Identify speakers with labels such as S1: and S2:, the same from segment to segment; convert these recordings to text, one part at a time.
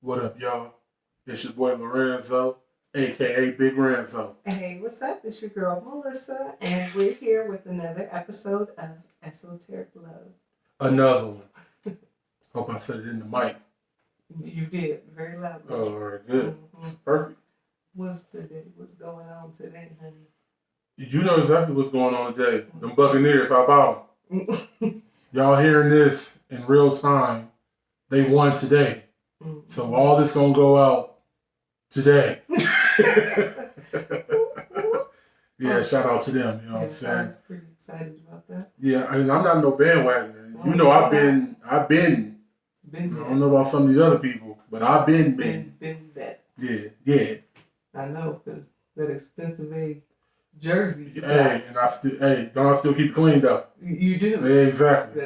S1: What up, y'all? It's your boy Lorenzo, aka Big Renzo.
S2: Hey, what's up? It's your girl Melissa, and we're here with another episode of Esoteric Love.
S1: Another one. Hope I said it in the mic.
S2: You did, very loudly.
S1: Oh, all right, good. Perfect.
S2: What's today? What's going on today, honey?
S1: You know exactly what's going on today. Them Buccaneers, how about them? Y'all hearing this in real time. They won today. So all this gonna go out today. Yeah, shout out to them, you know what I'm saying?
S2: I was pretty excited about that.
S1: Yeah, I mean, I'm not no bandwagoner. You know, I've been. I don't know about some of these other people, but I've been
S2: that.
S1: Yeah.
S2: I know, because that expensive jersey.
S1: Hey, and don't I still keep it clean though?
S2: You do.
S1: Yeah, exactly.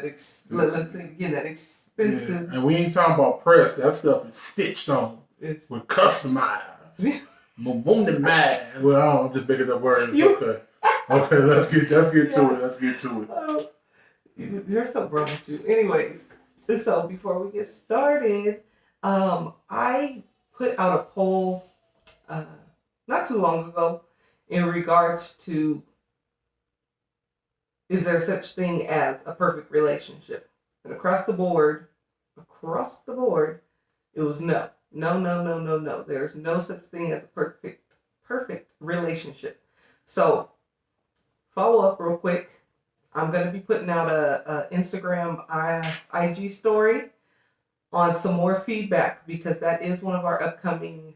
S2: Let's say again, that expensive.
S1: Yeah. And we ain't talking about press. That stuff is stitched on. With customized. Wounded man. Well, I don't know, I'm just making up words. Okay. Okay, let's get to it.
S2: Oh, there's something wrong with you. Anyways, so before we get started, I put out a poll not too long ago in regards to, is there such thing as a perfect relationship? And across the board, it was no. No. There's no such thing as a perfect relationship. So, follow up real quick. I'm going to be putting out a Instagram IG story on some more feedback, because that is one of our upcoming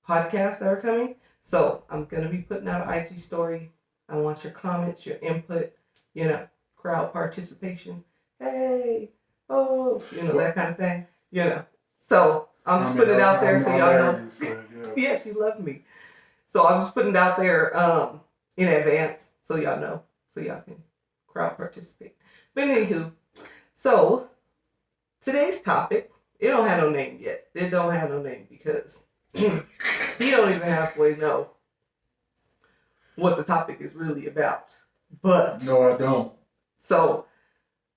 S2: podcasts that are coming. So, I'm going to be putting out an IG story. I want your comments, your input, crowd participation. Hey, oh, that kind of thing, So, I'm just putting it out there so y'all know. Yes, you love me. So I'm just putting it out there in advance so y'all know, so y'all can crowd participate. But anywho, so today's topic, it don't have no name yet. It don't have no name because he don't even halfway know what the topic is really about. But
S1: no, I don't.
S2: So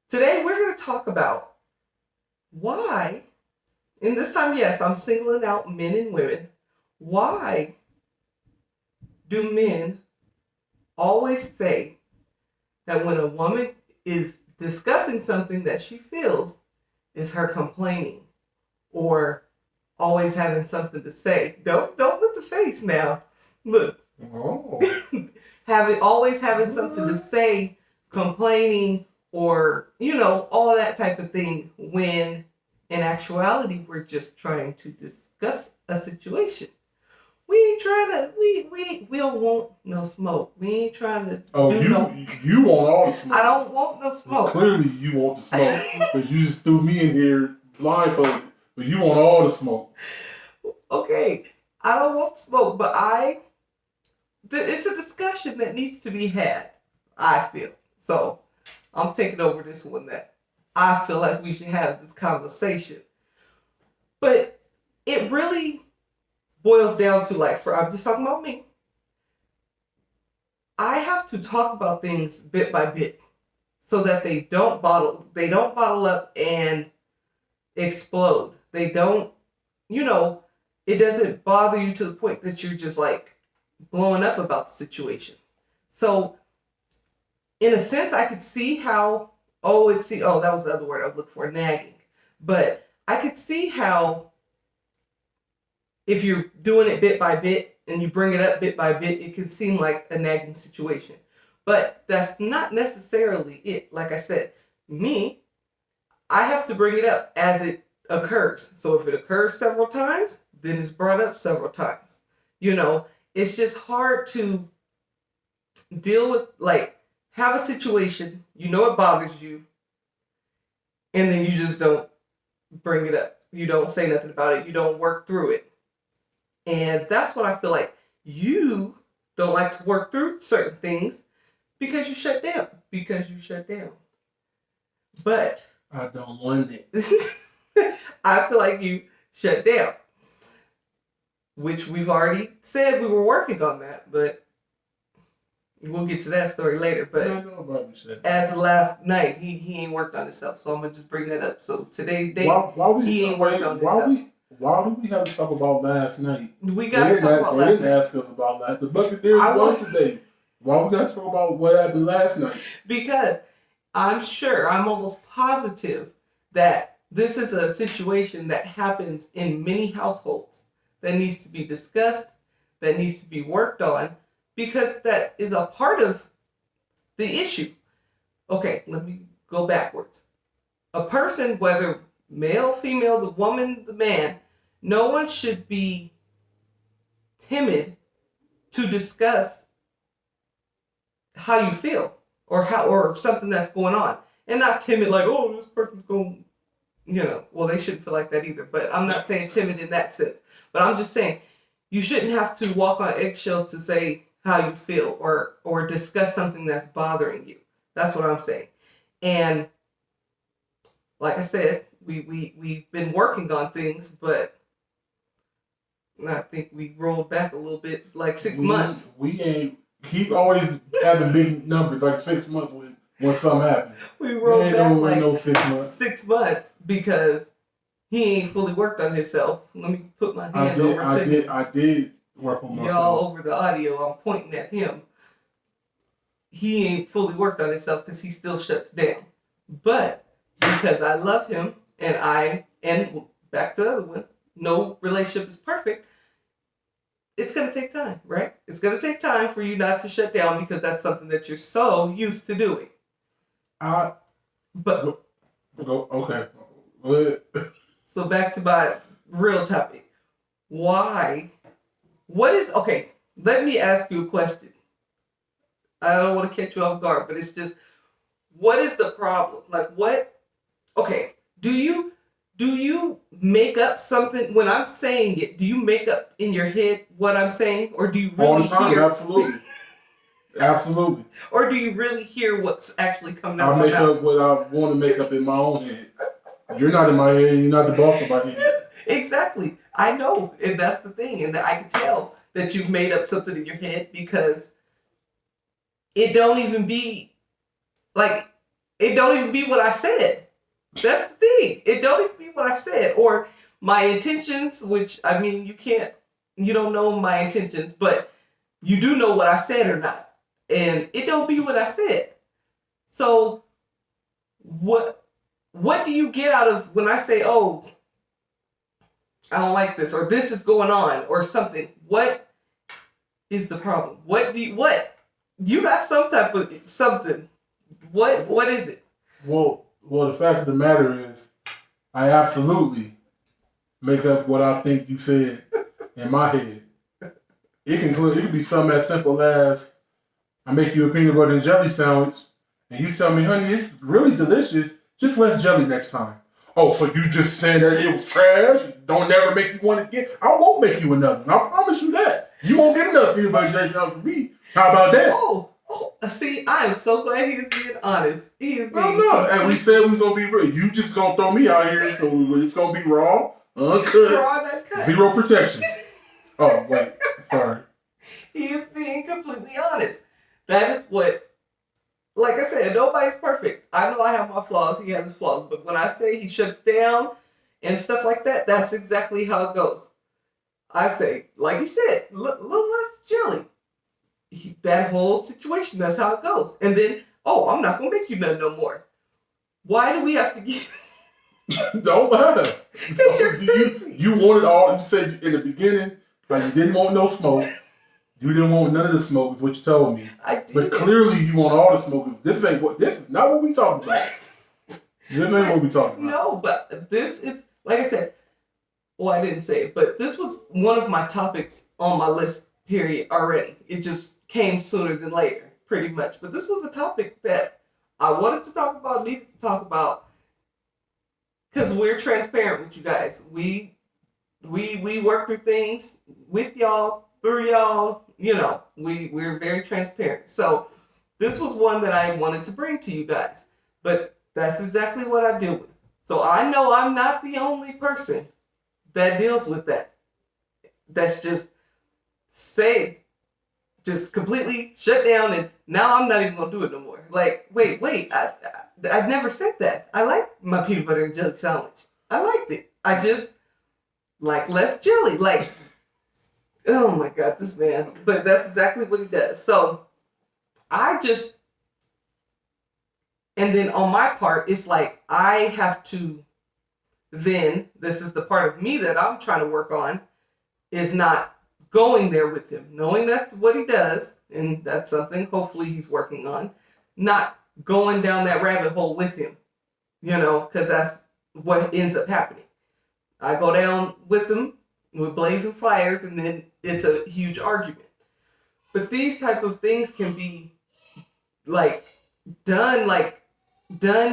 S2: today we're going to talk about why. And this time, yes, I'm singling out men and women. Why do men always say that when a woman is discussing something that she feels is her complaining or always having something to say? Don't put the face now. Look.
S1: Oh.
S2: always having something to say, complaining, or, all that type of thing, when in actuality, we're just trying to discuss a situation. We ain't trying to, we don't want no smoke. We ain't trying to
S1: you want all the smoke.
S2: I don't want no smoke.
S1: Clearly you want the smoke, because you just threw me in here blindfolded, but you want all the smoke.
S2: Okay, I don't want smoke, but it's a discussion that needs to be had, I feel. So, I'm taking over this one that I feel like we should have this conversation. But it really boils down to, I'm just talking about me. I have to talk about things bit by bit so that they don't bottle up and explode. They don't, it doesn't bother you to the point that you're just blowing up about the situation. So, in a sense, I could see how, that was the other word I was looking for, nagging. But I could see how, if you're doing it bit by bit and you bring it up bit by bit, it can seem like a nagging situation. But that's not necessarily it. Like I said, I have to bring it up as it occurs. So if it occurs several times, then it's brought up several times. It's just hard to deal with, have a situation, it bothers you, and then you just don't bring it up. You don't say nothing about it. You don't work through it. And that's what I feel like. You don't like to work through certain things because you shut down. But
S1: I don't want it.
S2: I feel like you shut down, which we've already said we were working on that, but we'll get to that story later. But as of last night, he ain't worked on himself, so I'm gonna just bring that up. So today's date, he ain't worked on himself.
S1: Why do we have to talk about last night?
S2: We got to talk about last night.
S1: They didn't ask us about last. The Buccaneers won today. Why we got to talk about what happened last night?
S2: Because I'm almost positive that this is a situation that happens in many households that needs to be discussed, that needs to be worked on, because that is a part of the issue. Okay, let me go backwards. A person, whether male, female, the woman, the man, no one should be timid to discuss how you feel or something that's going on. And not timid like, oh, this person's going, well, they shouldn't feel like that either. But I'm not saying timid in that sense. But I'm just saying you shouldn't have to walk on eggshells to say how you feel or discuss something that's bothering you. That's what I'm saying. And like I said, we've been working on things, but I think we rolled back a little bit, like 6 months.
S1: We ain't keep always having big numbers, like 6 months when something happened.
S2: We rolled back like
S1: no 6 months.
S2: 6 months because he ain't fully worked on himself. Let me put my hand over to him.
S1: I did work on myself.
S2: Y'all over the audio, I'm pointing at him. He ain't fully worked on himself because he still shuts down. But because I love him and back to the other one, no relationship is perfect. It's going to take time, right? It's going to take time for you not to shut down because that's something that you're so used to doing.
S1: Okay.
S2: So back to my real topic. Why? Okay, let me ask you a question. I don't want to catch you off guard, but it's just, what is the problem? Like okay, do you make up something when I'm saying it? Do you make up in your head what I'm saying, or do you really
S1: all the time?
S2: hear?
S1: Absolutely, absolutely.
S2: Or do you really hear what's actually coming out?
S1: I make up what I want to make up in my own head. You're not in my head. You're not the boss of my head.
S2: Exactly. I know, and that's the thing, and I can tell that you've made up something in your head because it don't even be what I said. That's the thing. It don't even be what I said. Or my intentions, which, I mean, you don't know my intentions, but you do know what I said or not. And it don't be what I said. So what do you get out of when I say, oh, I don't like this, or this is going on, or something? What is the problem? You got some type of something. What is it?
S1: Well, the fact of the matter is, I absolutely make up what I think you said in my head. It can be something as simple as I make you a peanut butter and jelly sandwich, and you tell me, honey, it's really delicious. Just less jelly next time. Oh, so you just saying that it was trash? Don't never make you one again? I won't make you another one. I promise you that. You won't get another peanut butter and jelly sandwich from me. How about that?
S2: Oh, see, I am so glad he is being honest. He is being
S1: and we said we was going to be real. You just going to throw me out here, so it's going to be raw, uncut, zero protection. Oh, wait, sorry.
S2: He is being completely honest. That is what, like I said, nobody's perfect. I know I have my flaws, he has his flaws, but when I say he shuts down and stuff like that, that's exactly how it goes. I say, like he said, little less jelly. That whole situation, that's how it goes. And then, I'm not going to make you none no more. Why do we have to get...
S1: Don't matter. You wanted all, you said in the beginning, like you didn't want no smoke. You didn't want none of the smoke, is what you told me.
S2: I did.
S1: But clearly you want all the smoke. This is not what we talking about. This ain't what we talking about.
S2: No, but this is, like I said, well, I didn't say it, but this was one of my topics on my list, period, already. It just came sooner than later, pretty much. But this was a topic that I wanted to talk about, needed to talk about, because we're transparent with you guys. We work through things with y'all, through y'all, we're very transparent. So this was one that I wanted to bring to you guys. But that's exactly what I deal with. So I know I'm not the only person that deals with that. That's just completely shut down, and now I'm not even going to do it no more. Like, wait, I never said that. I like my peanut butter and jelly sandwich. I liked it. like less jelly. Like, oh my God, this man. But that's exactly what he does. So and then on my part, it's like I have to then, this is the part of me that I'm trying to work on, is not going there with him, knowing that's what he does, and that's something hopefully he's working on, not going down that rabbit hole with him, because that's what ends up happening. I go down with them with blazing fires, and then it's a huge argument. But these type of things can be done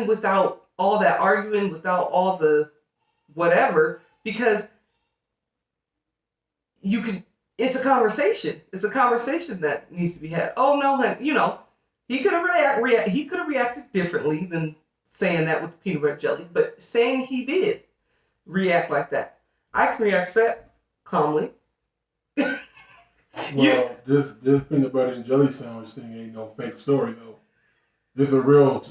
S2: without all that arguing, without all the whatever, because it's a conversation. It's a conversation that needs to be had. Oh no, honey, he could have reacted differently than saying that with the peanut butter jelly, but saying he did react like that, I can react to that calmly.
S1: Well, this peanut butter and jelly sandwich thing ain't no fake story though. This is a real.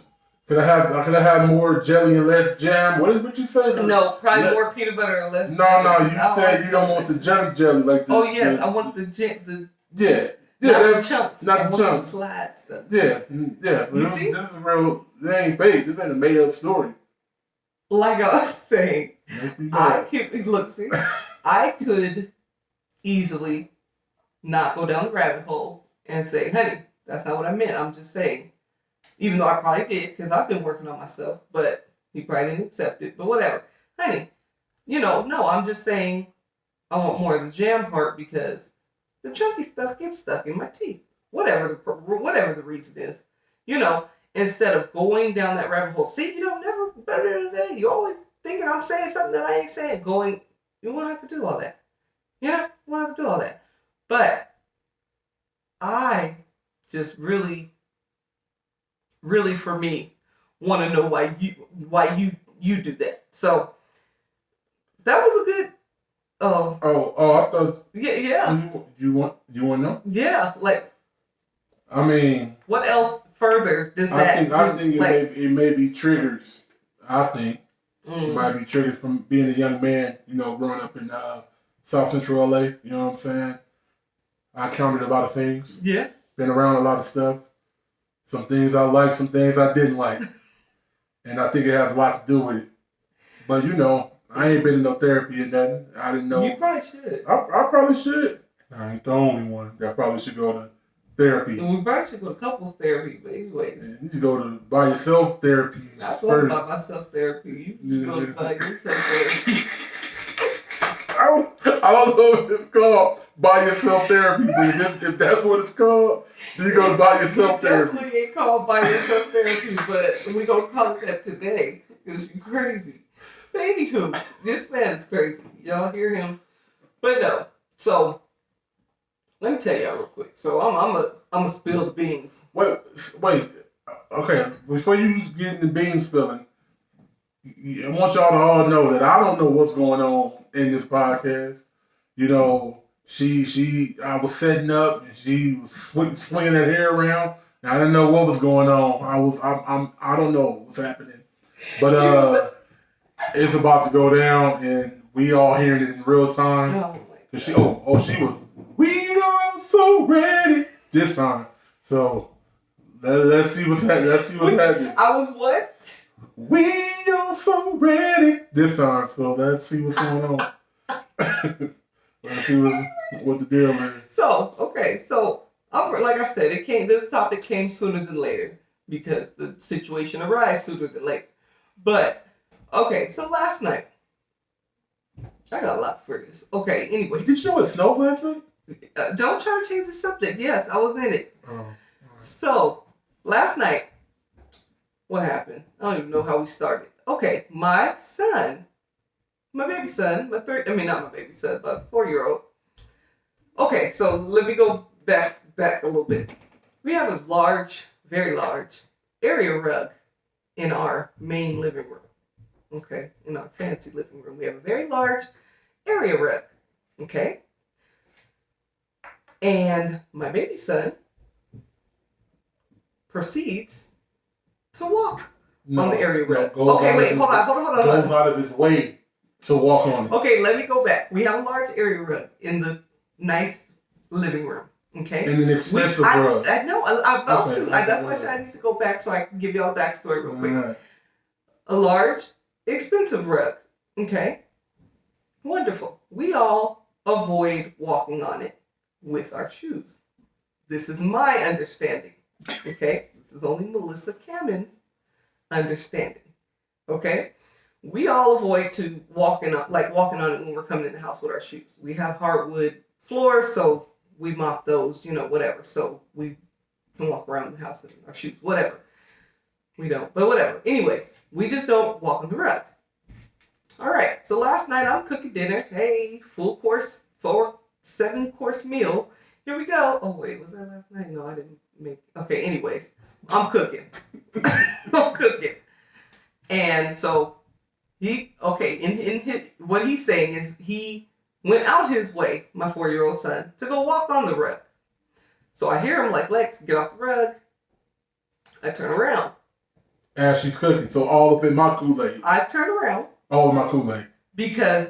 S1: Could I have more jelly and less jam? What you say?
S2: No, probably more peanut butter and less.
S1: No. You said you don't want the jelly like the.
S2: Oh yes, I want the
S1: yeah.
S2: Not the chunks.
S1: Not the chunks.
S2: The slides stuff.
S1: Yeah.
S2: You see?
S1: This is real. This ain't fake. This ain't a made up story.
S2: Like I was saying, I could easily not go down the rabbit hole and say, honey, that's not what I meant. I'm just saying. Even though I probably did, because I've been working on myself, but he probably didn't accept it. But whatever. Honey, no, I'm just saying I want more of the jam part because the chunky stuff gets stuck in my teeth. Whatever the reason is. Instead of going down that rabbit hole. See, never better than today. You always thinking I'm saying something that I ain't saying. You won't have to do all that. You won't have to do all that. But I just really for me want to know why you do that. So that was a good
S1: I thought
S2: yeah.
S1: You want to know?
S2: Yeah,
S1: I mean,
S2: what else further does that
S1: I think it may be triggers. I think it might be triggers from being a young man, growing up in South Central LA, you know what I'm saying? I counted a lot of things.
S2: Yeah.
S1: Been around a lot of stuff. Some things I liked, some things I didn't like. And I think it has a lot to do with it. But, I ain't been in no therapy or nothing. I didn't know.
S2: You probably should.
S1: I probably should. I ain't the only one that probably should go to therapy.
S2: We probably should go to couples therapy, but anyways.
S1: Yeah, you should go to by yourself therapy
S2: I
S1: first.
S2: go by myself therapy. You go to by yourself therapy.
S1: I don't know if it's called by yourself therapy, but if that's what it's called, you go to by yourself therapy.
S2: Definitely ain't called by yourself therapy, but we gonna call it that today because you're crazy. But anywho, this man is crazy. Y'all hear him? But no. So let me tell y'all real quick. So I'm gonna spill the beans.
S1: Wait. Okay, before you get into bean spilling, I want y'all to all know that I don't know what's going on in this podcast. I was setting up and she was swinging her hair around, and I didn't know what was going on. I don't know what's happening, but it's about to go down, and we all hearing it in real time.
S2: Oh my
S1: She was. We are so ready this time. So let's see what's happening.
S2: I was what?
S1: We are so ready this time. So let's see what's going on. Let's see what the deal is.
S2: So okay, like I said, this topic came sooner than later because the situation arose sooner than later. But okay, so last night I got a lot for this. Okay, anyway,
S1: did you know it snowed last night?
S2: Don't try to change the subject. Yes, I was in it.
S1: Oh, right.
S2: So last night, what happened? I don't even know how we started. Okay, my baby son, not my baby son, but 4-year-old. Okay, so let me go back a little bit. We have a large, very large area rug in our main living room. Okay, in our fancy living room, we have a very large area rug. Okay, and my baby son proceeds to walk on the area rug.
S1: Hold on.
S2: Goes
S1: out of his way to walk on it.
S2: Okay, let me go back. We have a large area rug in the nice living room. Okay.
S1: And an expensive rug.
S2: I know. I'm about
S1: Okay,
S2: to. That's why I said I need to go back so I can give y'all a backstory real quick.
S1: Right.
S2: A large, expensive rug. Okay. Wonderful. We all avoid walking on it with our shoes. This is my understanding. Okay. This is only Melissa Kammen's understanding. Okay. We all avoid to walking on it when we're coming in the house with our shoes. We have hardwood floors, so we mop those, whatever. So we can walk around the house in our shoes, whatever. We don't, but whatever. Anyways, we just don't walk on the rug. All right. So last night I'm cooking dinner. Hey, full course, 7-course meal. Here we go. Oh wait, was that last night? No, I didn't make. Okay. Anyways, I'm cooking. I'm cooking, and so in his what he's saying is he went out his way, my 4-year-old son, to go walk on the rug. So I hear him like, Lex, get off the rug. I turn around.
S1: As she's cooking, so all up in my Kool-Aid.
S2: I turn around.
S1: All in my Kool-Aid.
S2: Because,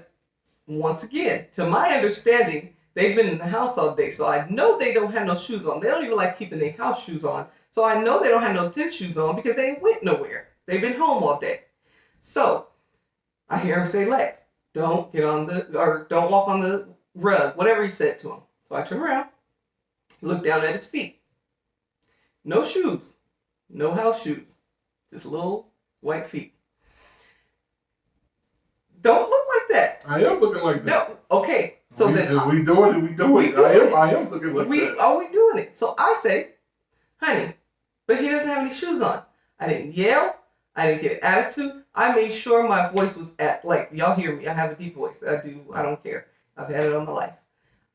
S2: once again, to my understanding, they've been in the house all day. So I know they don't have no shoes on. They don't even like keeping their house shoes on. So I know they don't have no tennis shoes on because they ain't went nowhere. They've been home all day. So I hear him say, Lex, don't walk on the rug, whatever he said to him. So I turn around, look down at his feet. No shoes, no house shoes, just little white feet. Don't look like that.
S1: I am looking like that.
S2: No, okay. So
S1: we doing it. I am looking like that.
S2: Are we doing it? So I say, honey, but he doesn't have any shoes on. I didn't yell. I didn't get an attitude. I made sure my voice was y'all hear me. I have a deep voice. I do. I don't care. I've had it all my life.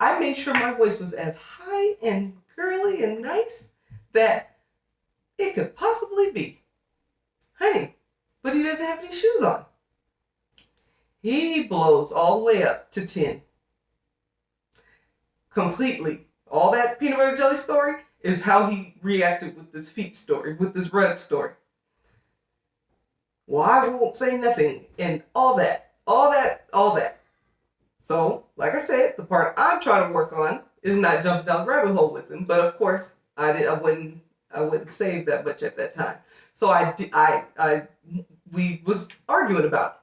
S2: I made sure my voice was as high and girly and nice that it could possibly be. Honey, but he doesn't have any shoes on. He blows all the way up to 10. Completely. All that peanut butter jelly story is how he reacted with this feet story, with this rug story. Well, I won't say nothing, and all that. So, like I said, the part I'm trying to work on is not jumping down the rabbit hole with him. But of course, I wouldn't save that much at that time. So we was arguing about it.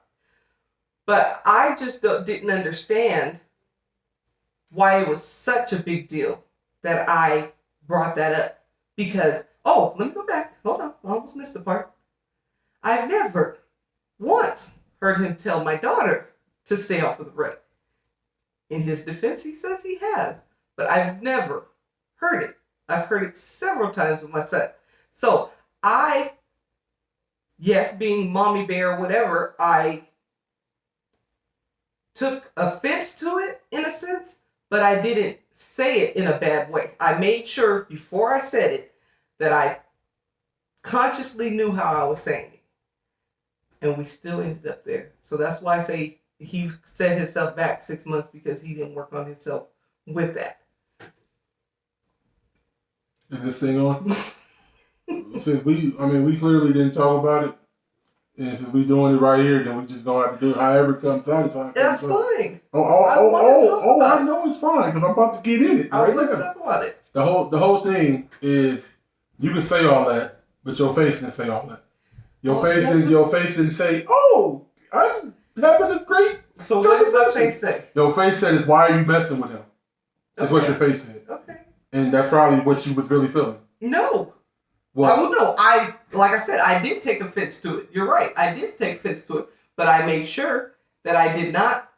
S2: But I just didn't understand why it was such a big deal that I brought that up. Because, let me go back. Hold on, I almost missed the part. I've never once heard him tell my daughter to stay off of the rug. In his defense, he says he has, but I've never heard it. I've heard it several times with my son. So being mommy bear or whatever, I took offense to it in a sense, but I didn't say it in a bad way. I made sure before I said it that I consciously knew how I was saying it. And we still ended up there. So that's why I say he set himself back 6 months because he didn't work on himself with that.
S1: Is this thing on? Since we clearly didn't talk about it. And since we doing it right here, then we just gonna have to do it however it comes out.
S2: That's fine.
S1: I know it's fine because I'm about to get in it.
S2: I want to talk about it.
S1: The whole thing is you can say all that, but your face didn't say all that. Your face didn't say, "Oh, I'm having a great."
S2: So what does my face say?
S1: Your face said, "Why are you messing with him?" That's what your face said.
S2: Okay.
S1: And that's probably what you was really feeling.
S2: No.
S1: Well,
S2: no. Like I said, I did take offense to it. You're right. I did take offense to it, but I made sure that I did not.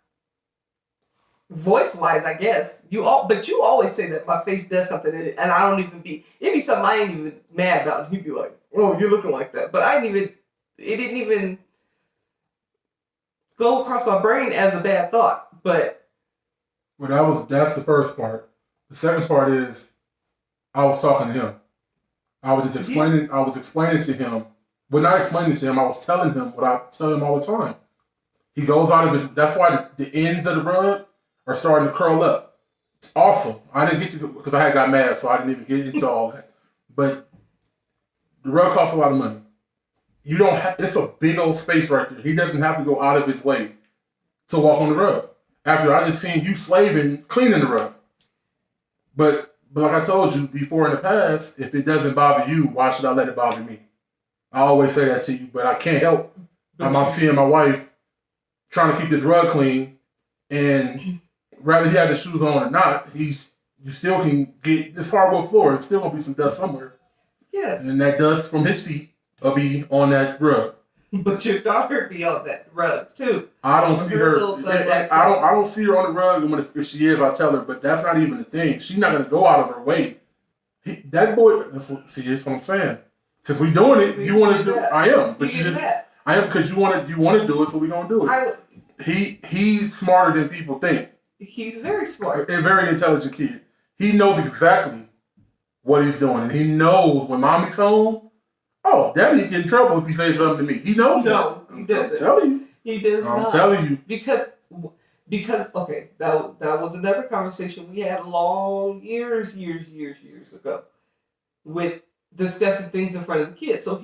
S2: Voice-wise, I guess but you always say that my face does something, and I don't even it'd be something I ain't even mad about. And you'd be like, "Oh, you're looking like that," but it didn't even go across my brain as a bad thought. But
S1: that's the first part. The second part is I was talking to him. I was just explaining. I was explaining to him. Well, not explaining to him. I was telling him what I tell him all the time. He goes out of his. That's why the ends of the rug are starting to curl up. It's awesome. I didn't get to because I had got mad, so I didn't even get into all that. But the rug costs a lot of money. You don't have. It's a big old space right there. He doesn't have to go out of his way to walk on the rug. After I just seen you slaving, cleaning the rug. But like I told you before in the past, if it doesn't bother you, why should I let it bother me? I always say that to you, but I can't help. I'm seeing my wife trying to keep this rug clean, and whether he had the shoes on or not, you still can get this hardwood floor. It's still gonna be some dust somewhere.
S2: Yes.
S1: And that dust from his feet will be on that rug.
S2: But your daughter be on that rug too.
S1: I don't see her. I don't see her on the rug. And if she is, I tell her. But that's not even the thing. She's not gonna go out of her way. That boy. That's what I'm saying. Since we doing it, you want to do. I am. But I am because you want to do it. So we gonna do it. He's smarter than people think.
S2: He's very smart.
S1: A very intelligent kid. He knows exactly what he's doing, and he knows when mommy's home. Oh, daddy get in trouble if he says something to me. He knows.
S2: No, he doesn't.
S1: I'm telling you.
S2: He does not.
S1: I'm telling you.
S2: Because okay, that was another conversation we had years ago with discussing things in front of the kids. So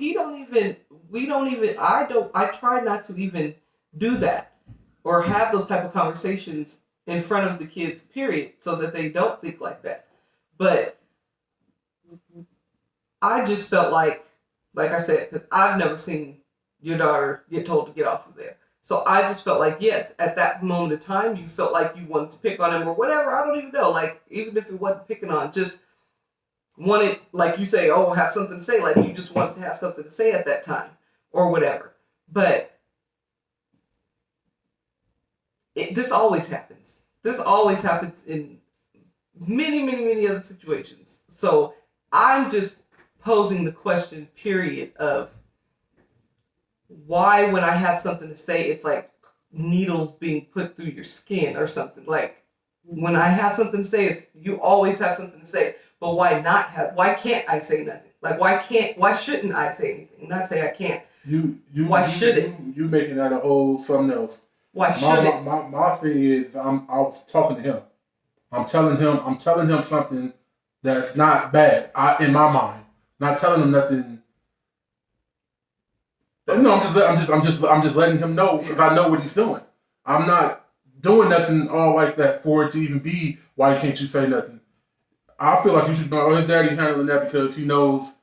S2: I try not to even do that or have those type of conversations in front of the kids, period, so that they don't think like that. But I just felt like I said, because I've never seen your daughter get told to get off of there. So I just felt like, yes, at that moment of time, you felt like you wanted to pick on him or whatever. I don't even know. Like, even if it wasn't picking on, just wanted, like you say, oh, have something to say. Like, you just wanted to have something to say at that time or whatever. But this always happens. This always happens in many other situations. So I'm just posing the question, period, of why when I have something to say, it's like needles being put through your skin or something. Like, when I have something to say, you always have something to say, but why can't I say nothing? Like, why shouldn't I say anything? Not say I can't. Why shouldn't?
S1: You making that a whole something else.
S2: Why shouldn't?
S1: My thing is, I was talking to him. I'm telling him something that's not bad. In my mind. Not telling him nothing. No, I'm just letting him know because I know what he's doing. I'm not doing nothing all like that for it to even be. Why can't you say nothing? I feel like you should know his daddy handling that because he knows.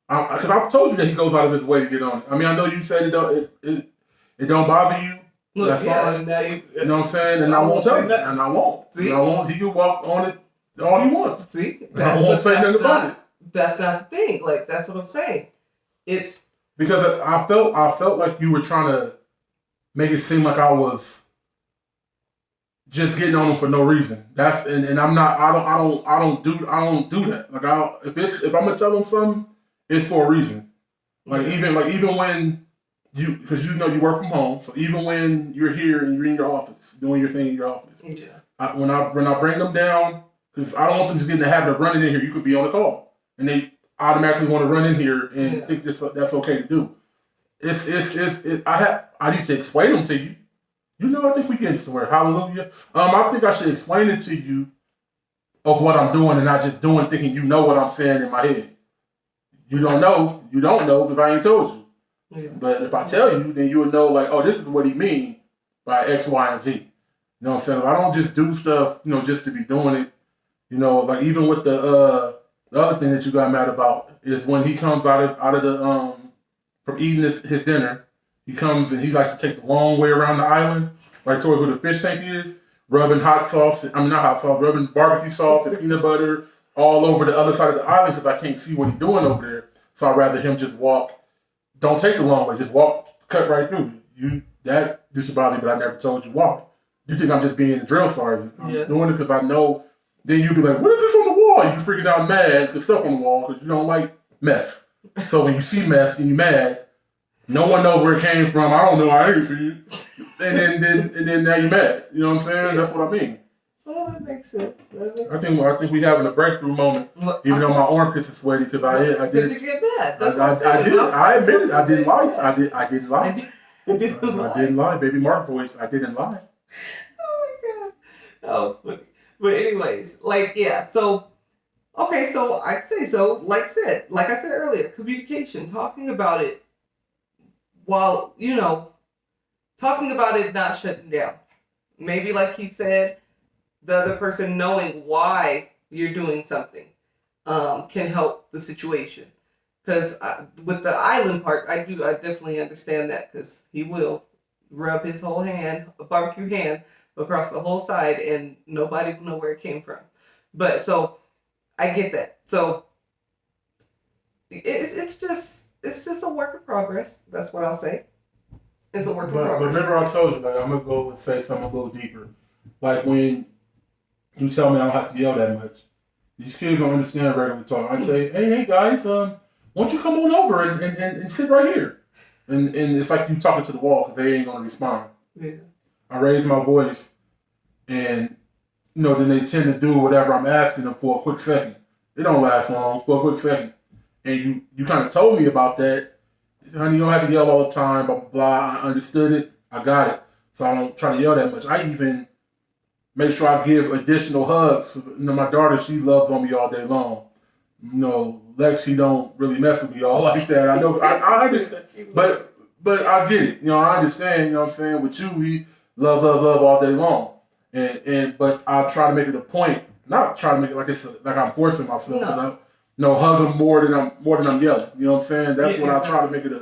S1: Because I've told you that he goes out of his way to get on it. I mean, I know you said it don't bother you.
S2: Look,
S1: that's fine. You know what I'm saying? And I won't tell you. And I won't. See? I won't. He can walk on it all he wants.
S2: See?
S1: I won't say nothing about it.
S2: That's not the thing. Like, that's what I'm saying. It's
S1: because I felt like you were trying to make it seem like I was just getting on him for no reason. And I'm not. I don't do that. Like if I'm gonna tell him something, it's for a reason. Like even when because you work from home, so even when you're here and you're in your office doing your thing in your office, when I bring them down, because I don't want them to get in the habit of running in here. You could be on a call. And they automatically want to run in here and think that's okay to do. I need to explain them to you. I think we get somewhere. Hallelujah. I think I should explain it to you of what I'm doing and not just thinking you know what I'm saying in my head. You don't know because I ain't told you. Yeah. But if I tell you, then you would know like, oh, this is what he mean by X, Y, and Z. You know what I'm saying? I don't just do stuff, just to be doing it. Like even with the other thing that you got mad about is when he comes out of the from eating his dinner, he comes and he likes to take the long way around the island, right towards where the fish tank is, rubbing rubbing barbecue sauce and peanut butter all over the other side of the island because I can't see what he's doing over there. So I'd rather him just walk. Don't take the long way, just walk, cut right through. That used to bother me, but I never told you why. You think I'm just being a drill sergeant. I'm doing it because I know. Then you'd be like, what is this on the wall? You freaking out mad because stuff on the wall because you don't like mess. So when you see mess, then you mad. No one knows where it came from. I don't know. I ain't see it. And then now you're mad. You know what I'm saying? That's what I mean.
S2: Well, that makes sense.
S1: I think we having a breakthrough moment. Even though my armpits are sweaty because I did.
S2: Because you get mad. That's
S1: I did. I admit it. I didn't lie. I didn't lie. I didn't lie. Baby Mark voice. I didn't lie.
S2: Oh my god. That was funny. But anyways, so I'd say so, like I said earlier, communication, talking about it while, talking about it, not shutting down. Maybe like he said, the other person knowing why you're doing something can help the situation. Because with the island part, I definitely understand that, because he will rub his whole hand, a barbecue hand, across the whole side, and nobody will know where it came from. But so I get that. So it's just a work in progress. That's what I'll say. It's a work in progress.
S1: But remember, I told you, like, I'm gonna go and say something a little deeper. Like when you tell me I don't have to yell that much, these kids don't understand regular talk. I say, hey guys, why don't you come on over and sit right here? And it's like you talking to the wall because they ain't gonna respond.
S2: Yeah.
S1: I raise my voice, and then they tend to do whatever I'm asking them for a quick second. It don't last long, for a quick second. And you kind of told me about that. Honey, you don't have to yell all the time, blah, blah, blah. I understood it. I got it. So I don't try to yell that much. I even make sure I give additional hugs. My daughter, she loves on me all day long. Lex, she don't really mess with me all like that. I know, I understand. But I get it. I understand, you know what I'm saying? With you, we love all day long. But I try to make it a point, not try to make it like I'm forcing myself. Hug them more than I'm yelling. You know what I'm saying? That's when I try to make it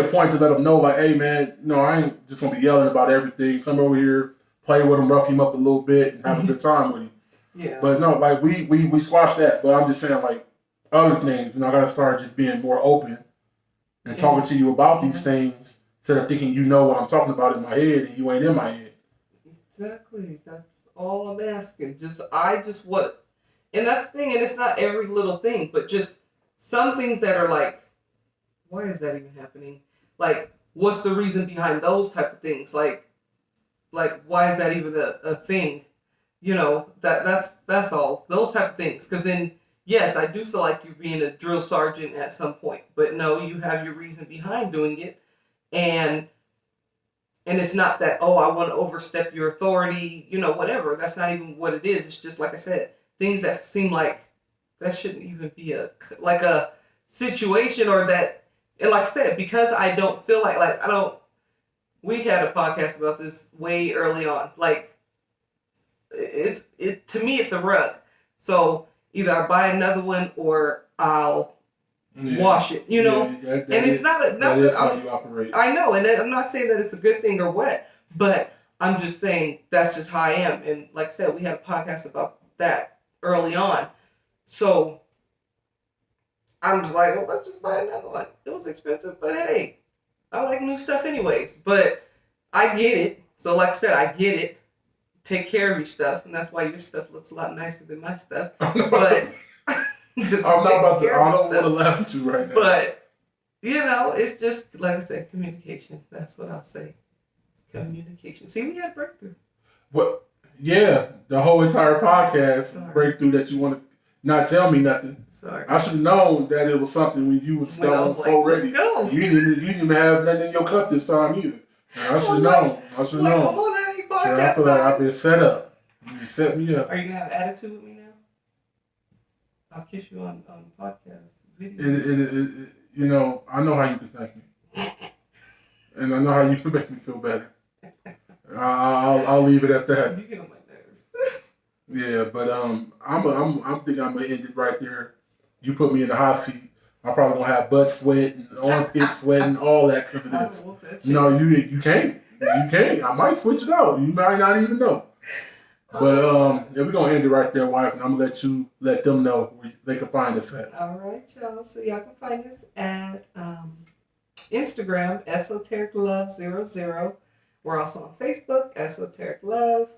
S1: a point to let them know, like, hey man, I ain't just gonna be yelling about everything. Come over here, play with him, rough him up a little bit, and have a good time with him.
S2: Yeah.
S1: But no, like we squash that. But I'm just saying, like, other things, I gotta start just being more open and talking to you about these things instead of thinking you know what I'm talking about in my head and you ain't in my head.
S2: Exactly. That's all I'm asking. I just want. And that's the thing, and it's not every little thing, but just some things that are like, why is that even happening? Like, what's the reason behind those type of things? Like why is that even a thing? That's all. Those type of things. Because then, yes, I do feel like you're being a drill sergeant at some point, but no, you have your reason behind doing it, and it's not that, oh, I want to overstep your authority, whatever. That's not even what it is. It's just, like I said, things that seem like that shouldn't even be a situation, or that, and like I said, because I don't feel like I don't, we had a podcast about this way early on. Like, it to me, it's a rug. So either I buy another one or I'll wash it, and it's not
S1: that is how you operate.
S2: I know, and I'm not saying that it's a good thing or what, but I'm just saying that's just how I am. And like I said, we had a podcast about that early on. So I'm just like, well, let's just buy another one. It was expensive, but hey, I like new stuff anyways. But I get it. So like I said, I get it. Take care of your stuff, and that's why your stuff looks a lot nicer than my stuff.
S1: I don't want to laugh at you right now.
S2: But, it's just, like I said, communication. That's what I'll say. Communication. See, we had breakthrough.
S1: What? Yeah, the whole entire podcast breakthrough that you want to not tell me nothing.
S2: Sorry.
S1: I should have known that it was something when you was so ready.
S2: Go.
S1: You didn't even have nothing in your cup this time either. I should have known. I should have known.
S2: Come on, I ain't podcast.
S1: I feel like I've been set up. You set me up.
S2: Are you gonna have attitude with me now? I'll kiss you on podcast video.
S1: I know how you can thank me, and I know how you can make me feel better. I'll leave it at that.
S2: You get on my nerves.
S1: Yeah, but I'm thinking I'm gonna end it right there. You put me in the hot seat. I'm probably gonna have butt sweat and armpit sweat and all that kind of this. No, you can't. You can't. I might switch it out. You might not even know. But we're gonna end it right there, wife, and I'm gonna let them know where they can find us at.
S2: All right, y'all. So y'all can find us at Instagram, Esoteric Love 00. We're also on Facebook, Esoteric Love.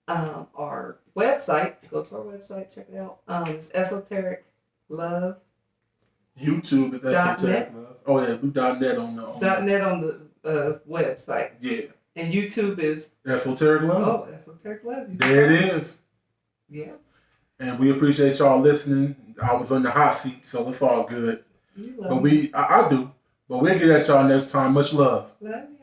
S2: Our website, go to our website, check it out. It's Esoteric Love.
S1: YouTube is Esoteric Love. Oh yeah, we .net on the
S2: .net on the website.
S1: Yeah.
S2: And YouTube is
S1: Esoteric Love.
S2: Oh, Esoteric Love.
S1: There it is.
S2: Yeah.
S1: And we appreciate y'all listening. I was on the hot seat, so it's all good.
S2: You love me.
S1: I do. But we'll get at y'all next time. Much love.
S2: Love you.